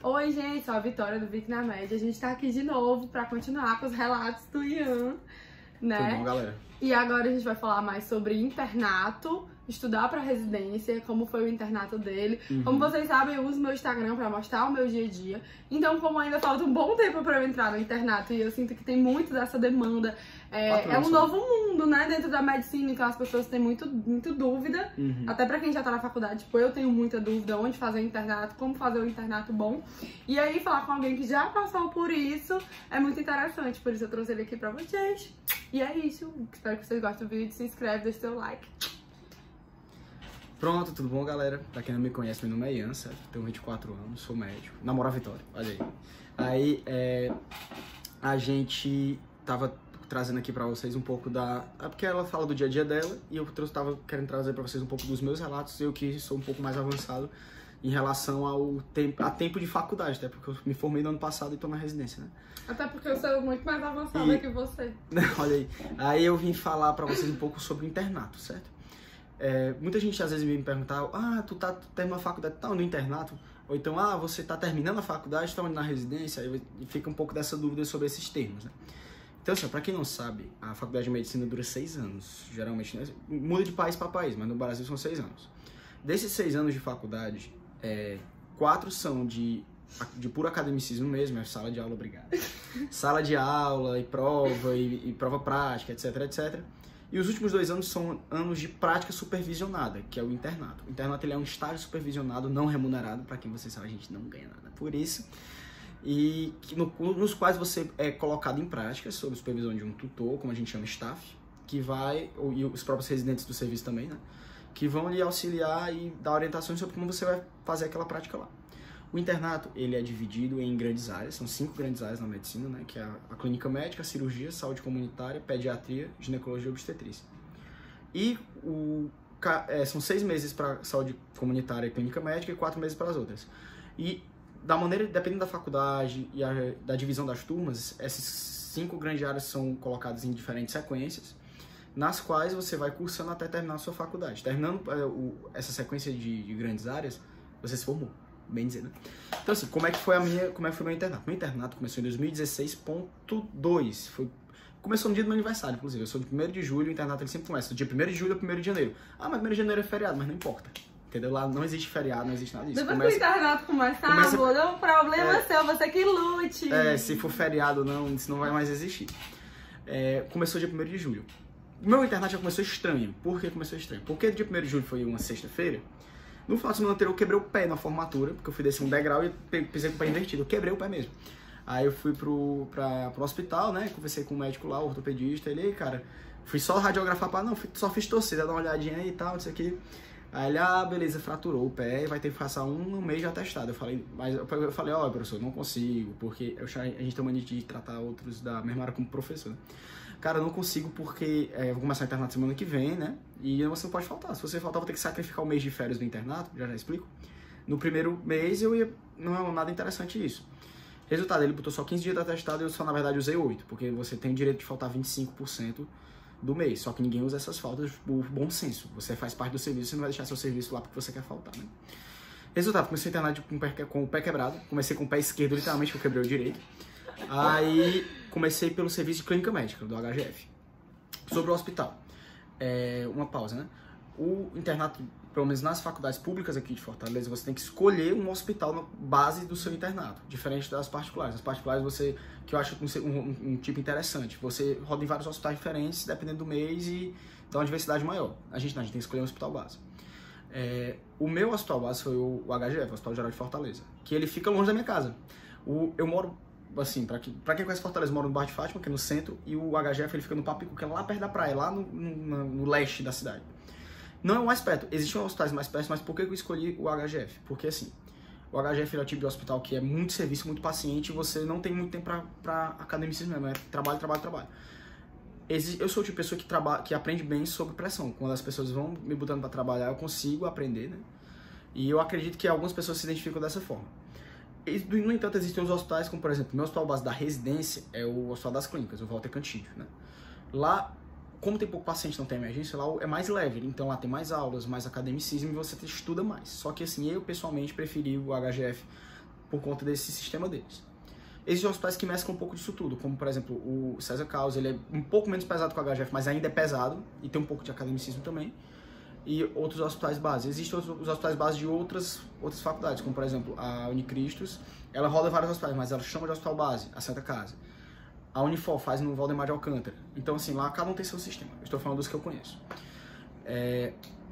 Oi, gente, sou a Vitória do Vic na Média. A gente tá aqui de novo pra continuar com os relatos do Ian, né? Tudo bom, galera? E agora a gente vai falar mais sobre internato, estudar pra residência, como foi o internato dele. Como vocês sabem, eu uso meu Instagram pra mostrar o meu dia a dia. Então, como ainda falta um bom tempo pra eu entrar no internato e eu sinto que tem muito dessa demanda, é um novo mundo, né, dentro da medicina, então as pessoas têm muito dúvida. Até pra quem já tá na faculdade, tipo, eu tenho muita dúvida onde fazer o internato, como fazer o internato bom. E aí, falar com alguém que já passou por isso é muito interessante, por isso eu trouxe ele aqui pra vocês. E é isso, espero que vocês gostem do vídeo, se inscreve, deixa seu like. Pronto, tudo bom, galera? Pra quem não me conhece, meu nome é Ian, certo? Tenho 24 anos, sou médico, namoro a Vitória, olha aí. Aí, a gente tava trazendo aqui pra vocês um pouco da... porque ela fala do dia a dia dela e eu tava querendo trazer pra vocês um pouco dos meus relatos, eu que sou um pouco mais avançado em relação a tempo de faculdade, até porque eu me formei no ano passado e tô na residência, né? Até porque eu sou muito mais avançada que você. Olha aí. Aí eu vim falar pra vocês um pouco sobre o internato, certo? Muita gente às vezes me perguntava, tu terminou a faculdade, tá no internato? Ou então, você tá terminando a faculdade, tá na residência? Aí fica um pouco dessa dúvida sobre esses termos, né? Então, assim, pra quem não sabe, a faculdade de medicina dura 6 anos. Geralmente, né? Muda de país pra país, mas no Brasil são 6 anos. Desses 6 anos de faculdade, 4 são de puro academicismo mesmo, é sala de aula, obrigado. Sala de aula e prova prática, etc, etc. E os últimos 2 anos são anos de prática supervisionada, que é o internato. O internato ele é um estágio supervisionado não remunerado, para quem vocês sabem, a gente não ganha nada por isso. E nos quais você é colocado em prática, sob supervisão de um tutor, como a gente chama staff, que vai, e os próprios residentes do serviço também, né? Que vão lhe auxiliar e dar orientações sobre como você vai fazer aquela prática lá. O internato, ele é dividido em grandes áreas, são 5 grandes áreas na medicina, né, que é a clínica médica, a cirurgia, saúde comunitária, pediatria, ginecologia e obstetrícia. E são 6 meses para saúde comunitária e clínica médica e 4 meses para as outras. E da maneira, dependendo da faculdade e da divisão das turmas, essas 5 grandes áreas são colocadas em diferentes sequências, nas quais você vai cursando até terminar a sua faculdade. Terminando essa sequência de grandes áreas, você se formou. Bem dizer, né? Então, assim, como é que foi o meu internato? Meu internato começou em 2016.2. Começou no dia do meu aniversário, inclusive. Eu sou de 1º de julho, o internato ele sempre começa do dia 1º de julho a 1º de janeiro. Mas 1º de janeiro é feriado, mas não importa. Entendeu? Lá não existe feriado, não existe nada disso. Depois que o internato começar, amor, é um problema seu, você que lute. Se for feriado ou não, isso não vai mais existir. Começou dia 1º de julho. O meu internato já começou estranho. Por que começou estranho? Porque dia 1º de julho foi uma sexta-feira. No final de semana anterior eu quebrei o pé na formatura, porque eu fui descer um degrau e pisei com o pé invertido. Eu quebrei o pé mesmo. Aí eu fui pro hospital, né? Conversei com o médico lá, o ortopedista. Ele, cara, fui só radiografar só fiz torcida, dar uma olhadinha aí e tal, isso aqui. Aí ele, beleza, fraturou o pé, vai ter que passar um mês de atestado. Eu falei, professor, não consigo, porque a gente tem mania de tratar outros da mesma área como professor, né? Cara, eu não consigo porque eu vou começar o internato semana que vem, né? E você não pode faltar. Se você faltar, eu vou ter que sacrificar o mês de férias do internato, já explico. No primeiro mês, não é nada interessante isso. Resultado, ele botou só 15 dias de atestado e eu só, na verdade, usei 8, porque você tem o direito de faltar 25% do mês. Só que ninguém usa essas faltas por bom senso. Você faz parte do serviço, você não vai deixar seu serviço lá porque você quer faltar, né? Resultado, comecei o internato com o pé quebrado. Comecei com o pé esquerdo, literalmente, porque eu quebrei o direito. Aí comecei pelo serviço de clínica médica, do HGF. Sobre o hospital. Uma pausa, né? O internato, pelo menos nas faculdades públicas aqui de Fortaleza, você tem que escolher um hospital na base do seu internato, diferente das particulares. As particulares, que eu acho um tipo interessante, você roda em vários hospitais diferentes, dependendo do mês e da universidade maior. A gente tem que escolher um hospital base. O meu hospital base foi o HGF, o Hospital Geral de Fortaleza, que ele fica longe da minha casa. Eu moro, assim, pra quem conhece Fortaleza, eu moro no bairro de Fátima, que é no centro, e o HGF ele fica no Papicu, que é lá perto da praia, lá no leste da cidade. Não é o mais perto, existem hospitais mais perto, mas por que eu escolhi o HGF? Porque, assim, o HGF é o tipo de hospital que é muito serviço, muito paciente, e você não tem muito tempo pra academicismo mesmo, é trabalho, trabalho, trabalho. Eu sou o tipo de pessoa que aprende bem sob pressão. Quando as pessoas vão me botando pra trabalhar, eu consigo aprender, né? E eu acredito que algumas pessoas se identificam dessa forma. No entanto, existem os hospitais, como por exemplo, o meu hospital base da residência é o Hospital das Clínicas, o Walter Cantillo, né? Lá, como tem pouco paciente, não tem emergência, lá é mais leve, então lá tem mais aulas, mais academicismo e você estuda mais. Só que assim, eu pessoalmente preferi o HGF por conta desse sistema deles. Existem hospitais que mesclam um pouco disso tudo, como por exemplo o César Carlos, ele é um pouco menos pesado que o HGF, mas ainda é pesado, e tem um pouco de academicismo também. E outros hospitais base. Existem os hospitais base de outras faculdades, como por exemplo a Unicristos, ela roda vários hospitais, mas ela chama de hospital base, a Santa Casa. A Unifor faz no Valdemar de Alcântara. Então assim, lá cada um tem seu sistema. Eu estou falando dos que eu conheço.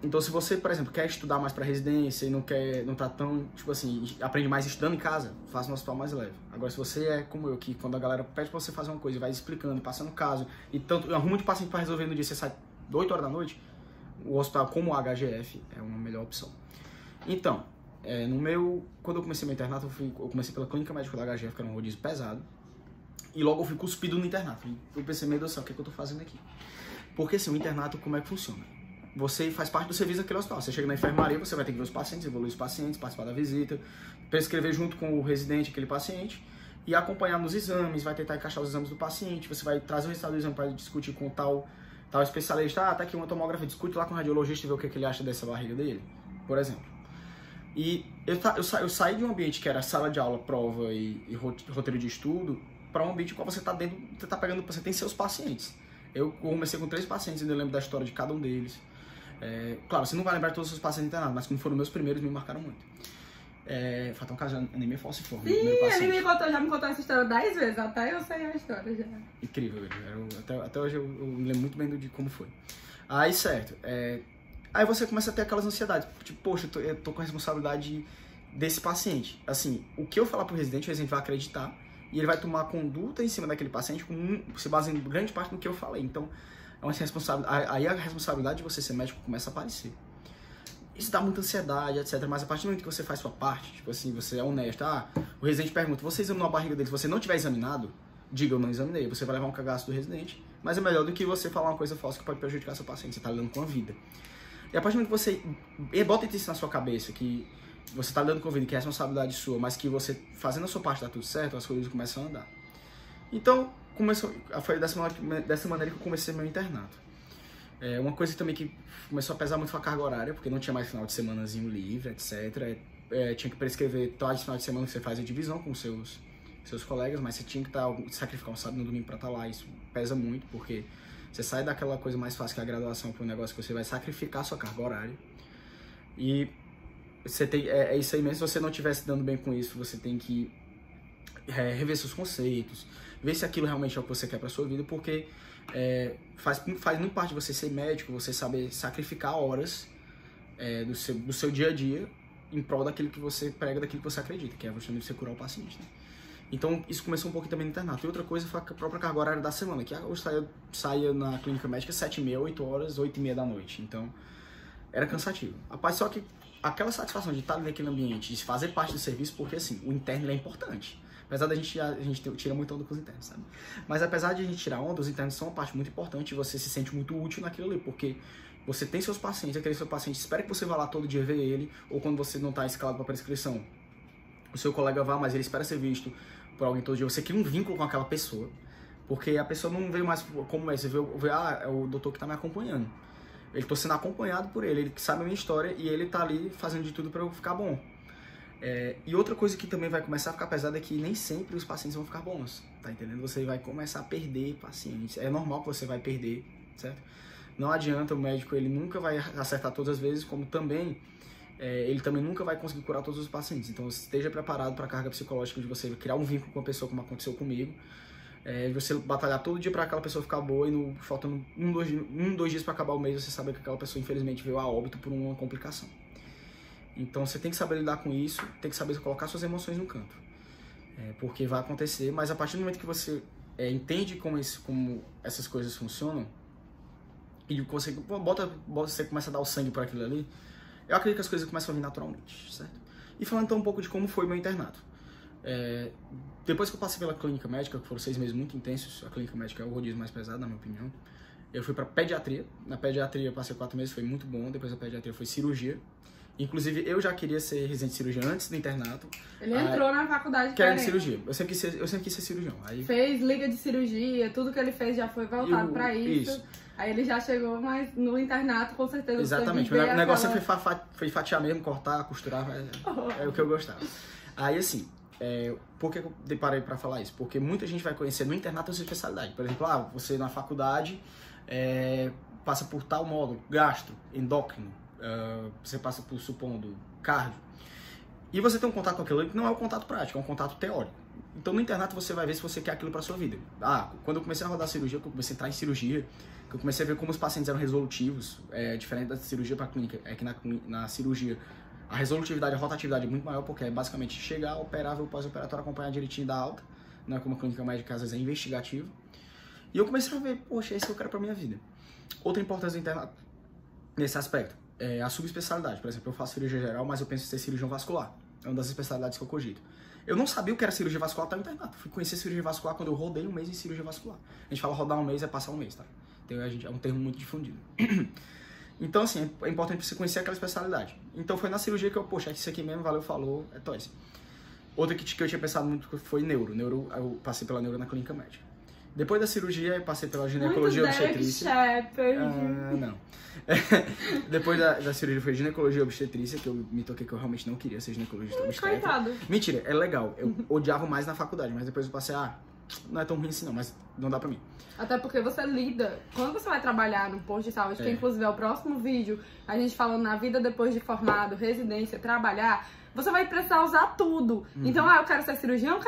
Então se você, por exemplo, quer estudar mais para residência e não tá tão, tipo assim, aprende mais estudando em casa, faça um hospital mais leve. Agora se você é como eu, que quando a galera pede pra você fazer uma coisa e vai explicando, passando caso, e tanto arruma de paciente para resolver no dia, você sai 8 horas da noite, o hospital como o HGF é uma melhor opção. Então, quando eu comecei meu internato, eu comecei pela clínica médica da HGF, que era um rodízio pesado, e logo eu fui cuspido no internato. Eu pensei, meu Deus do céu, o que é que eu tô fazendo aqui? Porque assim, o internato, como é que funciona? Você faz parte do serviço daquele hospital. Você chega na enfermaria, você vai ter que ver os pacientes, evoluir os pacientes, participar da visita, prescrever junto com o residente aquele paciente e acompanhar nos exames, vai tentar encaixar os exames do paciente, você vai trazer o resultado do exame para discutir com tal especialista. Tá aqui uma tomografia, discute lá com o radiologista e vê o que ele acha dessa barriga dele, por exemplo. E eu saí de um ambiente que era sala de aula, prova e roteiro de estudo, para um ambiente em qual você tá dentro, você tem seus pacientes. Eu comecei com 3 pacientes e eu lembro da história de cada um deles. Claro, você não vai lembrar de todos os seus pacientes internados, mas como foram meus primeiros, me marcaram muito. Foi até um caso de anemia falciforme. Sim, ele já me contou essa história 10 vezes, até eu sei a história já. Incrível, até hoje eu lembro muito bem de como foi. Aí, certo. Aí você começa a ter aquelas ansiedades, tipo, poxa, eu tô com a responsabilidade desse paciente. Assim, o que eu falar pro residente, o residente vai acreditar e ele vai tomar conduta em cima daquele paciente, se baseando em grande parte no que eu falei. Então, é uma responsabilidade. Aí a responsabilidade de você ser médico começa a aparecer. Isso dá muita ansiedade, etc. Mas a partir do momento que você faz sua parte, tipo assim, você é honesto. O residente pergunta, você examinou a barriga dele? Se você não tiver examinado, diga, eu não examinei. Você vai levar um cagaço do residente, mas é melhor do que você falar uma coisa falsa que pode prejudicar seu paciente. Você tá lidando com a vida. E a partir do momento que você bota isso na sua cabeça, que você tá lidando com a vida, que é responsabilidade sua, mas que você fazendo a sua parte tá tudo certo, as coisas começam a andar. Então, foi dessa maneira que eu comecei meu internato. Uma coisa também que começou a pesar muito foi a carga horária, porque não tinha mais final de semanazinho livre, etc. Tinha que prescrever todo final de semana que você faz a divisão com seus colegas, mas você tinha que sacrificar um sábado e um domingo para estar lá. Isso pesa muito, porque você sai daquela coisa mais fácil que é a graduação para um negócio que você vai sacrificar a sua carga horária. E você é isso aí mesmo, se você não estiver se dando bem com isso, você tem que rever seus conceitos, ver se aquilo realmente é o que você quer para sua vida, porque faz muito parte de você ser médico, você saber sacrificar horas do seu dia a dia em prol daquilo que você prega, daquilo que você acredita, que é justamente você curar o paciente, né? Então isso começou um pouco também no internato. E outra coisa foi a própria carga horária da semana, que eu saía na clínica médica 7h30, 8 horas, 8h30 da noite, então era cansativo. Rapaz, só que aquela satisfação de estar naquele ambiente, de fazer parte do serviço, porque assim, o interno é importante. Apesar da gente tira muita onda com os internos, sabe? Mas apesar de a gente tirar onda, os internos são uma parte muito importante e você se sente muito útil naquilo ali, porque você tem seus pacientes, aquele seu paciente espera que você vá lá todo dia ver ele, ou quando você não está escalado para prescrição, o seu colega vá, mas ele espera ser visto por alguém todo dia. Você cria um vínculo com aquela pessoa, porque a pessoa não veio mais como você vê, é o doutor que está me acompanhando. Eu estou sendo acompanhado por ele que sabe a minha história e ele está ali fazendo de tudo para eu ficar bom. E outra coisa que também vai começar a ficar pesada é que nem sempre os pacientes vão ficar bons, tá entendendo? Você vai começar a perder pacientes, é normal que você vai perder, certo? Não adianta, o médico ele nunca vai acertar todas as vezes, como também ele também nunca vai conseguir curar todos os pacientes. Então esteja preparado para a carga psicológica de você criar um vínculo com a pessoa, como aconteceu comigo, de você batalhar todo dia para aquela pessoa ficar boa e faltando 2 dias para acabar o mês você sabe que aquela pessoa infelizmente veio a óbito por uma complicação. Então você tem que saber lidar com isso, tem que saber colocar suas emoções no canto. Porque vai acontecer, mas a partir do momento que você entende como essas coisas funcionam, e você começa a dar o sangue por aquilo ali, eu acredito que as coisas começam a vir naturalmente, certo? E falando então um pouco de como foi meu internato. Depois que eu passei pela clínica médica, que foram 6 meses muito intensos, a clínica médica é o rodízio mais pesado, na minha opinião, eu fui pra pediatria. Na pediatria eu passei 4 meses, foi muito bom. Depois da pediatria foi cirurgia. Inclusive, eu já queria ser residente de cirurgia antes do internato. Ele entrou na faculdade que era de cirurgia. Eu sempre quis ser cirurgião. Aí... Fez liga de cirurgia, tudo que ele fez já foi voltado pra isso. Aí ele já chegou, mas no internato, com certeza. Exatamente. O negócio foi fatiar mesmo, cortar, costurar. É o que eu gostava. Aí, assim, por que eu deparei para falar isso? Porque muita gente vai conhecer no internato a sua especialidade. Por exemplo, você na faculdade passa por tal módulo, gastro, endócrino, você passa por, supondo, cardio. E você tem um contato com aquilo que não é um contato prático, é um contato teórico. Então no internato você vai ver se você quer aquilo para sua vida. Quando eu comecei a rodar cirurgia, que eu comecei a entrar em cirurgia, que eu comecei a ver como os pacientes eram resolutivos, diferente da cirurgia para clínica, é que na cirurgia a resolutividade, a rotatividade é muito maior, porque é basicamente chegar, operar, ver o pós-operatório, acompanhar direitinho da alta, não é como a clínica médica, às vezes é investigativa. E eu comecei a ver, poxa, é isso que eu quero pra minha vida. Outra importância do internato nesse aspecto é a subespecialidade. Por exemplo, eu faço cirurgia geral, mas eu penso em ser cirurgião vascular. É uma das especialidades que eu cogito. Eu não sabia o que era cirurgia vascular até o internato. Fui conhecer cirurgia vascular quando eu rodei um mês em cirurgia vascular. A gente fala rodar um mês é passar um mês, tá? Então, é um termo muito difundido. Então, assim, é importante você conhecer aquela especialidade. Então, foi na cirurgia que eu, poxa, isso aqui mesmo, valeu, falou, é tosse. Outra que eu tinha pensado muito foi neuro. Eu passei pela neuro na clínica médica. Depois da cirurgia, eu passei pela ginecologia e obstetrícia. Não. Depois da cirurgia foi ginecologia e obstetrícia, que eu me toquei que eu realmente não queria ser ginecologista obstétrico. Coitado. Mentira, é legal. Eu odiava mais na faculdade, mas depois eu passei, não é tão ruim assim não, mas não dá pra mim. Até porque você lida, quando você vai trabalhar no posto de saúde, que inclusive é o próximo vídeo, a gente falando na vida depois de formado, residência, trabalhar, você vai precisar usar tudo. Então, eu quero ser cirurgião,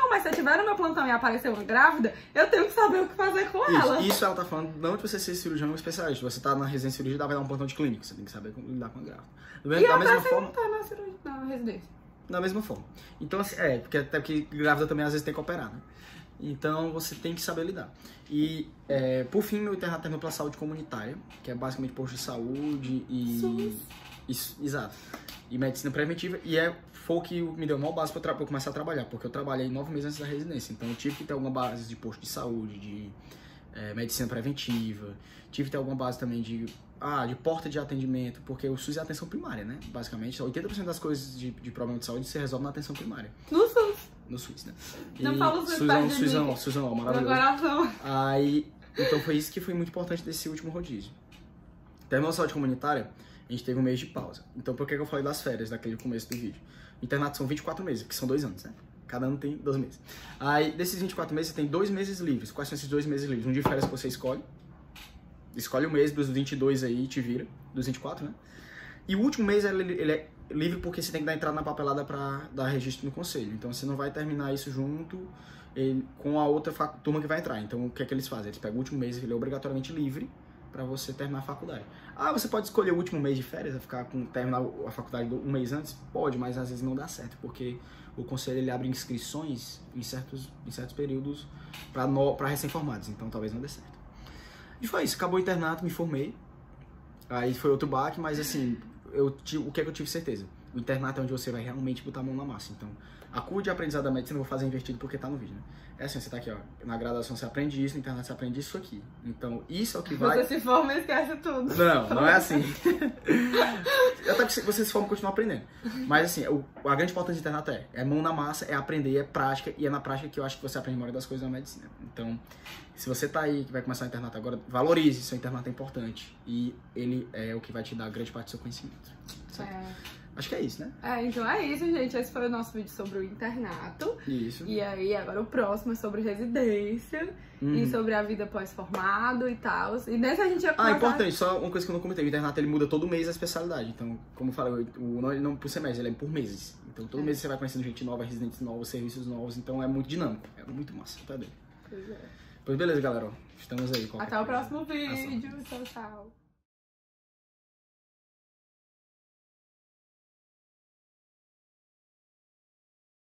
mas se eu tiver no meu plantão e aparecer uma grávida, eu tenho que saber o que fazer com ela. Isso ela tá falando, não de você ser cirurgião ou especialista. Você tá na residência de cirurgia, vai dar um plantão de clínica, você tem que saber como lidar com a grávida. Da mesma forma, tá na residência. Da mesma forma. Então, assim, até porque grávida também às vezes tem que operar, né? Então você tem que saber lidar. E por fim, meu internato terminou pela saúde comunitária, que é basicamente posto de saúde exato. E medicina preventiva. E foi o que me deu uma base para eu começar a trabalhar, porque eu trabalhei 9 meses antes da residência. Então eu tive que ter alguma base de posto de saúde, de medicina preventiva. Tive que ter alguma base também de porta de atendimento, porque o SUS é a atenção primária, né? Basicamente, 80% das coisas de problema de saúde se resolve na atenção primária. No SUS. No SUS, né? Não fala o SUS, SUSão, maravilhoso. Então foi isso que foi muito importante desse último rodízio. Terminou a saúde comunitária, a gente teve um mês de pausa. Então por que eu falei das férias daquele começo do vídeo? Internato são 24 meses, que são 2 anos, né? Cada ano tem 12 meses. Aí, desses 24 meses, você tem 2 meses livres. Quais são esses 2 meses livres? Um de férias que você escolhe. Escolhe o mês dos 22 aí e te vira. Dos 24, né? E o último mês, ele é livre porque você tem que dar entrada na papelada para dar registro no conselho. Então, você não vai terminar isso junto com a outra turma que vai entrar. Então, o que é que eles fazem? Eles pegam o último mês, ele é obrigatoriamente livre para você terminar a faculdade. Você pode escolher o último mês de férias, terminar a faculdade um mês antes? Pode, mas às vezes não dá certo, porque o conselho ele abre inscrições em certos períodos para recém-formados, então talvez não dê certo. E foi isso, acabou o internato, me formei. Aí foi outro baque, mas assim, o que é que eu tive certeza? O internato é onde você vai realmente botar a mão na massa. Então, a curva de aprendizado da medicina eu vou fazer invertido porque tá no vídeo, né? É assim, você tá aqui, ó, na graduação você aprende isso, no internato você aprende isso aqui. Então, isso é o que vai... Você se forma e esquece tudo. Não é assim. Até que você se forma e continua aprendendo. Mas assim, a grande importância do internato é mão na massa, é aprender, é prática, e é na prática que eu acho que você aprende a maioria das coisas da medicina. Então, se você tá aí, que vai começar o internato agora, valorize, seu internato é importante. E ele é o que vai te dar grande parte do seu conhecimento. Acho que é isso, né? Então é isso, gente. Esse foi o nosso vídeo sobre o internato. Isso. E aí, agora o próximo é sobre residência e sobre a vida pós-formado e tal. E nesse a gente ia começar... importante, só uma coisa que eu não comentei. O internato, ele muda todo mês a especialidade. Então, como eu falei, ele não por semestre, ele é por meses. Então, todo mês você vai conhecendo gente nova, residentes novos, serviços novos. Então, é muito dinâmico. É muito massa. Tá bem. Pois é. Pois beleza, galera. Estamos aí. Até o próximo vídeo. Tchau, tchau.